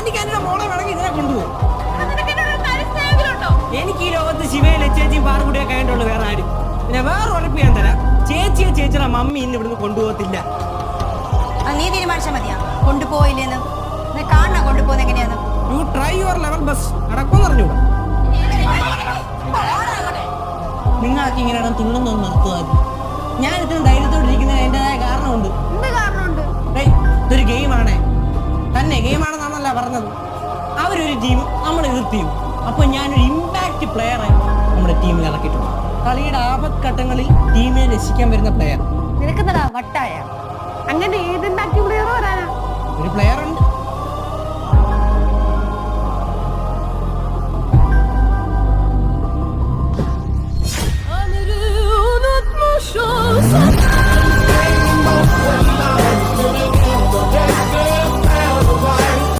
ആന്റിക്കാൻ്റെ മോളെ വേണമെങ്കിൽ ഇതിനെ കൊണ്ടുപോകും. എനിക്ക് ഈ ലോകത്ത് ശിവയിലെ ചേച്ചിയും പാർക്കുടിയെ കഴിഞ്ഞിട്ടുള്ളൂ വേറെ ആരും. പിന്നെ വേറെ ഉറപ്പ് ഞാൻ തരാം, ചേച്ചിയുടെ മമ്മി ഇന്ന് ഇവിടുന്ന് കൊണ്ടുപോകത്തില്ല. നീ തീരുമാനിച്ചാൽ മതിയാ കൊണ്ടുപോയില്ലെന്ന്. കാണാ കൊണ്ടുപോകുന്ന എങ്ങനെയാന്ന്. You try your level bus. നടക്കുമെന്ന് അറിഞ്ഞൂടാ. നിങ്ങളൊക്കെ ഇങ്ങനെയാണ് തുള്ളുന്നൊന്ന് നിർത്തുമായിരുന്നു. ഞാൻ ഇത്ര ധൈര്യത്തോടിരിക്കുന്നതിന് അതിൻ്റെതായ കാരണമുണ്ട്. ഇതൊരു ഗെയിമാണേ. തന്നെ ഗെയിമാണെന്നാണല്ല പറഞ്ഞത്. അവരൊരു ടീം, നമ്മൾ എതിർ ടീം. അപ്പോൾ ഞാനൊരു ഇമ്പാക്റ്റ് പ്ലെയറെ നമ്മുടെ ടീമിൽ ഇറക്കിയിട്ടുണ്ട്. കളിയുടെ ആപത്ഘട്ടങ്ങളിൽ ടീമിനെ രക്ഷിക്കാൻ വരുന്ന പ്ലെയർ. നിനക്കെന്താ വട്ടായ? അങ്ങനെ ഏത് ഇമ്പാക്റ്റ് പ്ലെയറോ വരാനാ? ഒരു പ്ലെയർ ഉണ്ട്.